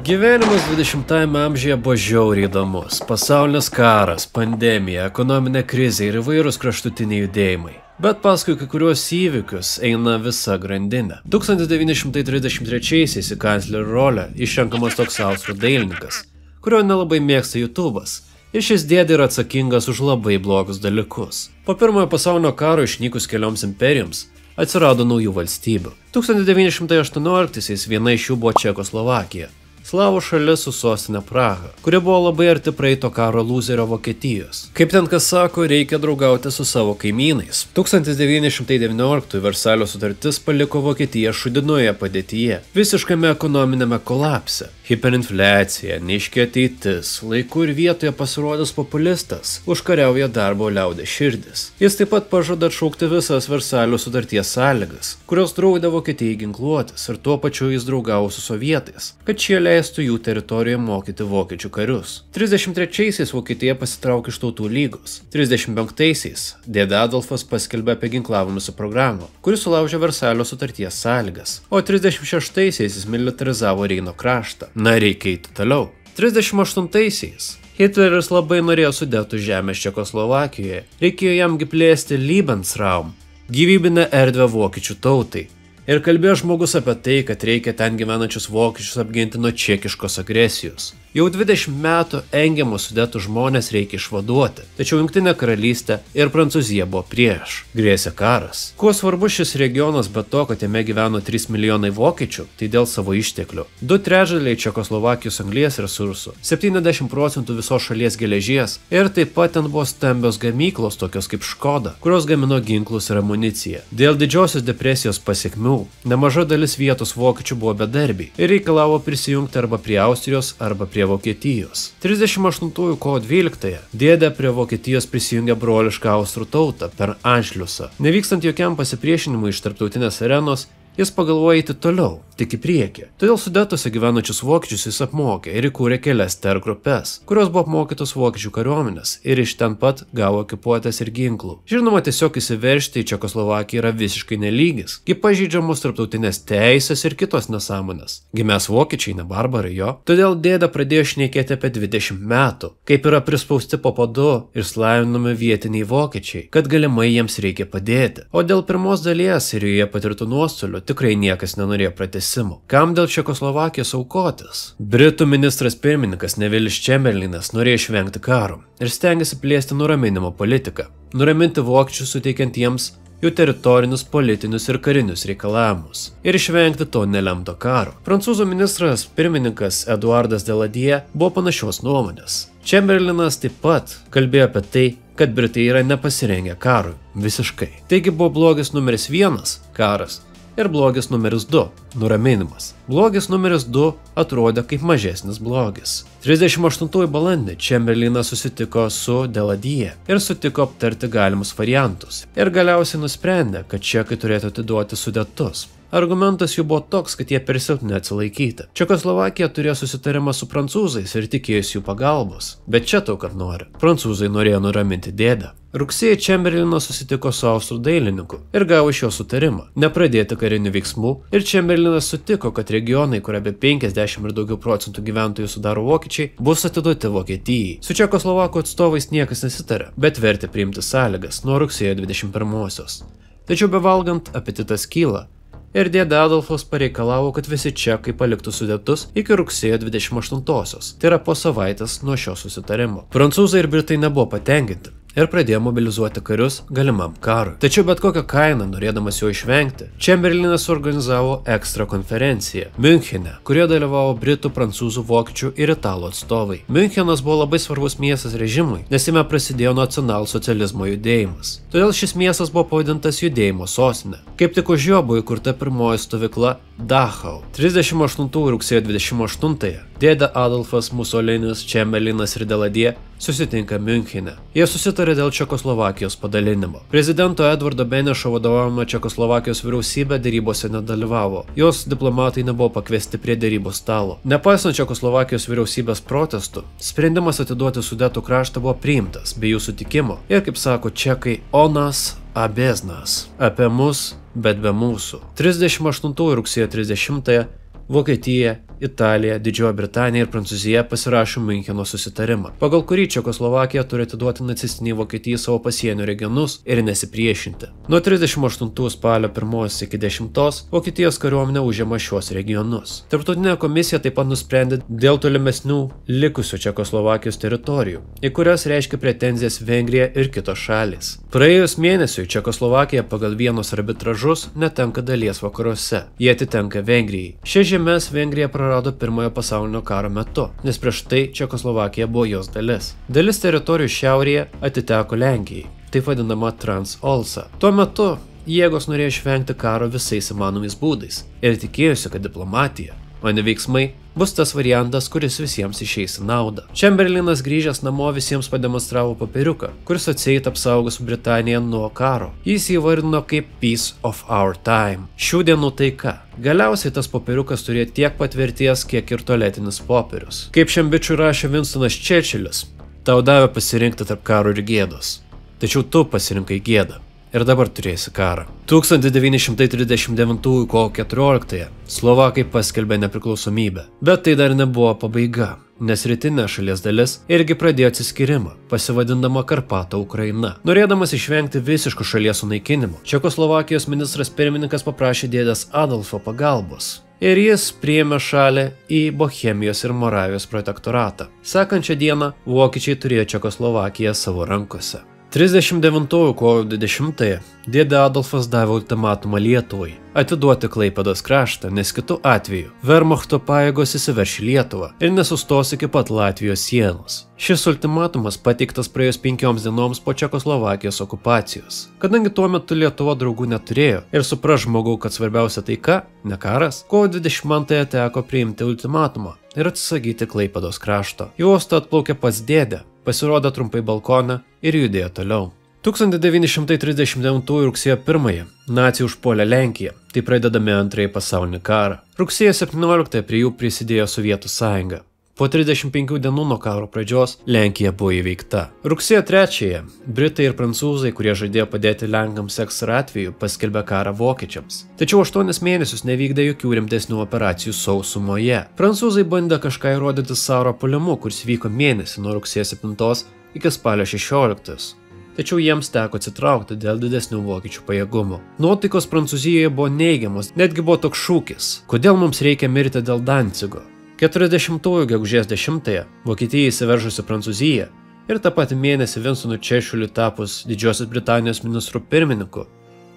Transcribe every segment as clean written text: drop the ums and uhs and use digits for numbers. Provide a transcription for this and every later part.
Gyvenimas 20-ame amžiuje buvo žiauriai įdomus. Pasaulinis karas, pandemija, ekonominė krizė ir įvairūs kraštutiniai judėjimai. Bet paskui kai kuriuos įvykius eina visa grandinė. 1933-aisiais į kanclerio rolę išrenkamas toks austrų dailininkas, kurio nelabai mėgsta YouTube'as. Ir šis dėdė yra atsakingas už labai blogus dalykus. Po pirmojo pasaulinio karo išnykus kelioms imperijoms atsirado naujų valstybių. 1918-aisiais viena iš jų buvo Čekoslovakija. Slavų šalis su sostinė Praha, kuri buvo labai arti praeito karo lūzerio Vokietijos. Kaip ten kas sako, reikia draugauti su savo kaimynais. 1919 Versalio sutartis paliko Vokietiją šudinoje padėtyje, visiškame ekonominėme kolapse. Hiperinfliacija, neaiški ateitis, laiku ir vietoje pasirodęs populistas užkariauja darbo liaudės širdis. Jis taip pat pažada atšaukti visas Versalio sutarties sąlygas, kurios draudė Vokietijai ginkluotis, ir tuo pačiu jis draugavo su sovietais, kad šie leistų jų teritorijoje mokyti vokiečių karius. 33-aisiais Vokietija pasitraukė iš Tautų lygos. 35-aisiais dėdė Adolfas paskelbė apie ginklavimosi programą, kuri sulaužė Versalio sutarties sąlygas, o 36-aisiais jis militarizavo Reino kraštą. Na, reikia eiti toliau. 38-aisiais Hitleris labai norėjo Sudetų žemės Čekoslovakijoje, reikėjo jamgi plėsti Lebensraum, gyvybinę erdvę vokiečių tautai. Ir kalbėjo žmogus apie tai, kad reikia ten gyvenančius vokiečius apginti nuo čekiškos agresijos. Jau 20 metų engiamus Sudetų žmonės reikia išvaduoti, tačiau Jungtinė karalystė ir Prancūzija buvo prieš. Grėsė karas. Kuo svarbus šis regionas be to, kad jame gyveno 3 milijonai vokiečių, tai dėl savo išteklių. 2/3 Čekoslovakijos anglies resursų, 70% visos šalies geležies ir taip pat ten buvo stambios gamyklos tokios kaip Škoda, kurios gamino ginklus ir amuniciją. Dėl didžiosios depresijos pasekmių nemaža dalis vietos vokiečių buvo bedarbiai ir reikalavo prisijungti arba prie Austrijos, arba prie Vokietijos. 38 kovo 12 dėdė prie Vokietijos prisijungė brolišką austrų tautą per Anšliusą. Nevykstant jokiam pasipriešinimui iš tarptautinės arenos, jis pagalvojo eiti toliau, tik į priekį. Todėl Sudetuose gyvenančius vokiečius jis apmokė ir įkūrė kelias tergrupes, kurios buvo apmokytos vokiečių kariuomenės ir iš ten pat gavo ekipuotės ir ginklų. Žinoma, tiesiog įsiveržti į Čekoslovakiją yra visiškai nelygis, kaip pažeidžiamos tarptautinės teisės ir kitos nesąmonės. Gi mes vokiečiai, ne barbarai jo. Todėl dėdė pradėjo šnekėti apie 20 metų, kaip yra prispausti po padu ir slavinami vietiniai vokiečiai, kad galimai jiems reikia padėti. O dėl pirmos dalies ir joje patirtų nuostolių tikrai niekas nenorėjo pratęsimų. Kam dėl Čekoslovakijos aukotis? Britų ministras pirmininkas Nevilis Čemberlinas norėjo išvengti karo ir stengėsi plėsti nuraminimo politiką, nuraminti vokiečius suteikiant jiems jų teritorinius, politinius ir karinius reikalavimus ir išvengti to nelemto karo. Prancūzų ministras pirmininkas Eduardas Daladier buvo panašios nuomonės. Čemberlinas taip pat kalbėjo apie tai, kad Britai yra nepasirengę karui visiškai. Taigi buvo blogis numeris 1 – karas. Ir blogis numeris 2 – nuraminimas. Blogis numeris 2 atrodė kaip mažesnis blogis. 38 balandį Čemberlinas susitiko su Daladier ir sutiko aptarti galimus variantus. Ir galiausiai nusprendė, kad čekai turėtų atiduoti Sudetus. Argumentas jų buvo toks, kad jie per silpni atsilaikyti. Čekoslovakija turėjo susitarimą su prancūzais ir tikėjosi jų pagalbos. Bet čia tau kad nori. Prancūzai norėjo nuraminti dėdę. Rugsėjį Čemberlinas susitiko su austrų dailininku ir gavo iš jo sutarimą nepradėti karinių veiksmų, ir Čemberlinas sutiko, kad regionai, kur apie 50 ir daugiau procentų gyventojų sudaro vokiečiai, bus atiduoti Vokietijai. Su Čekoslovakų atstovais niekas nesitarė, bet vertė priimti sąlygas nuo rugsėjo 21-osios. Tačiau bevalgant apetitas kyla. Ir dėdė Adolfas pareikalavo, kad visi čekai paliktų Sudetus iki rugsėjo 28-osios, tai yra po savaitės nuo šio susitarimo. Prancūzai ir Britai nebuvo patenkinti ir pradėjo mobilizuoti karius galimam karui. Tačiau bet kokią kainą, norėdamas jo išvengti, Čemberlinas organizavo ekstra konferenciją Miunchene, kurioje dalyvavo britų, prancūzų, vokiečių ir italų atstovai. Miunchenas buvo labai svarbus miestas režimui, nes jame prasidėjo nacionalsocializmo judėjimas. Todėl šis miestas buvo pavadintas judėjimo sostinė. Kaip tik už jo buvo įkurta pirmoji stovykla Dachau. 38 rugsėjo 28 dėdė Adolfas, Musolinis, Čemberlinas ir Daladier susitinka Miunchene. Jie susitarė dėl Čekoslovakijos padalinimo. Prezidento Edvardo Benešo vadovaujama Čekoslovakijos vyriausybė derybose nedalyvavo. Jos diplomatai nebuvo pakviesti prie derybų stalo. Nepaisant Čekoslovakijos vyriausybės protestų, sprendimas atiduoti Sudetų kraštą buvo priimtas be jų sutikimo. Ir kaip sako čekai, onas abeznas, apie mus, bet be mūsų. 38 rugsėjo 30 Vokietija Italija, Didžioji Britanija ir Prancūzija pasirašė Miuncheno susitarimą, pagal kurį Čekoslovakija turi atiduoti nacistinei Vokietijai savo pasienio regionus ir nesipriešinti. Nuo 38 spalio 1 iki 10 Vokietijos kariuomenė užėmė šios regionus. Tarptautinė komisija taip pat nusprendė dėl tolimesnių likusių Čekoslovakijos teritorijų, į kurias reiškia pretenzijas Vengrija ir kitos šalys. Praėjus mėnesiui Čekoslovakija pagal Vienos arbitražus netenka dalies vakaruose. Jie atitenka Vengrijai. Šias žemes Vengrija prarado Pirmojo pasaulinio karo metu, nes prieš tai Čekoslovakija buvo jos dalis. Dalis teritorijų šiaurėje atiteko Lenkijai, taip vadinama Transolsa. Tuo metu jėgos norėjo išvengti karo visais įmanomais būdais ir tikėjosi, kad diplomatija, o ne veiksmai, bus tas variantas, kuris visiems išeis į naudą. Čemberlinas grįžęs namo visiems pademonstravo popieriuką, kuris atseit apsaugos Britaniją nuo karo. Jis įvardino kaip Peace of Our Time. Šių dienų taika. Galiausiai tas popieriukas turėjo tiek pat vertės, kiek ir tualetinis popierius. Kaip šiam bičiui rašė Winstonas Churchillis, tau davė pasirinkti tarp karo ir gėdos. Tačiau tu pasirinkai gėdą. Ir dabar turėsi karą. 1939 kovo 14 Slovakai paskelbė nepriklausomybę. Bet tai dar nebuvo pabaiga, nes rytinė šalies dalis irgi pradėjo atsiskyrimą, pasivadindama Karpato Ukraina. Norėdamas išvengti visiško šalies sunaikinimo, Čekoslovakijos ministras pirmininkas paprašė dėdės Adolfo pagalbos. Ir jis priėmė šalį į Bohemijos ir Moravijos protektoratą. Sekančią dieną vokiečiai turėjo Čekoslovakiją savo rankose. 39 kovo 20 dėdė Adolfas davė ultimatumą Lietuvai atiduoti Klaipėdos kraštą, nes kitu atveju Wehrmachto pajėgos įsiverš į Lietuvą ir nesustos iki pat Latvijos sienos. Šis ultimatumas pateiktas praėjus 5 dienoms po Čekoslovakijos okupacijos. Kadangi tuo metu Lietuva draugų neturėjo ir supras žmogau, kad svarbiausia taika, ne karas, kovo 22 teko priimti ultimatumą ir atsisakyti Klaipėdos krašto. Į uostą atplaukė pats dėdė, pasirodė trumpai balkoną ir judėjo toliau. 1939 rugsėjo 1 naciai užpuolė Lenkiją, tai pradedami Antrąjį pasaulinį karą. Rugsėjo 17 prie jų prisidėjo Sovietų sąjunga. Po 35 dienų nuo karo pradžios Lenkija buvo įveikta. Rugsėjo 3 Britai ir prancūzai, kurie žadėjo padėti Lenkams Eksar atveju, paskelbė karą vokiečiams. Tačiau 8 mėnesius nevykdė jokių rimtesnių operacijų sausumoje. Prancūzai bandė kažką įrodyti Sauro puolimu, kuris vyko mėnesį nuo rugsėjo 7 iki spalio 16. Tačiau jiems teko atsitraukti dėl didesnių vokiečių pajėgumų. Nuotaikos Prancūzijoje buvo neigiamos, netgi buvo toks šūkis: kodėl mums reikia mirti dėl Dancigo? 40 gegužės 10 Vokietija įsiveržusi Prancūziją ir tą patį mėnesį Winstonui Churchilliui tapus Didžiosios Britanijos ministru pirmininku,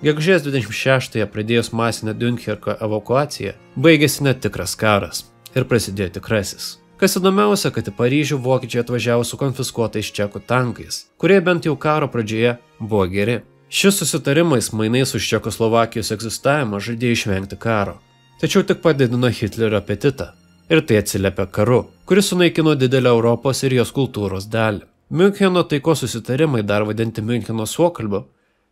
gegužės 26 pradėjus masinę Dunkirko evakuaciją, baigėsi netikras karas ir prasidėjo tikrasis. Kas įdomiausia, kad į Paryžių vokiečiai atvažiavo su konfiskuotais čekų tankais, kurie bent jau karo pradžioje buvo geri. Šis susitarimais mainais už Čekoslovakijos egzistavimą žadėjo išvengti karo, tačiau tik padidino Hitlerio apetitą. Ir tai atsiliepė karu, kuris sunaikino didelę Europos ir jos kultūros dalį. Miuncheno taikos susitarimai, dar vadinti Miuncheno suokalbiu,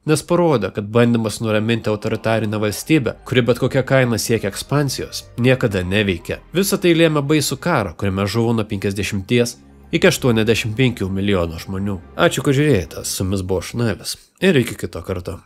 nes parodė, kad bandymas nuraminti autoritarinę valstybę, kuri bet kokia kaina siekia ekspansijos, niekada neveikia. Visą tai lėmė baisų karą, kuriame žuvo nuo 50 iki 85 milijonų žmonių. Ačiū, kad žiūrėjote, su jumis buvo Šunelis ir iki kito karto.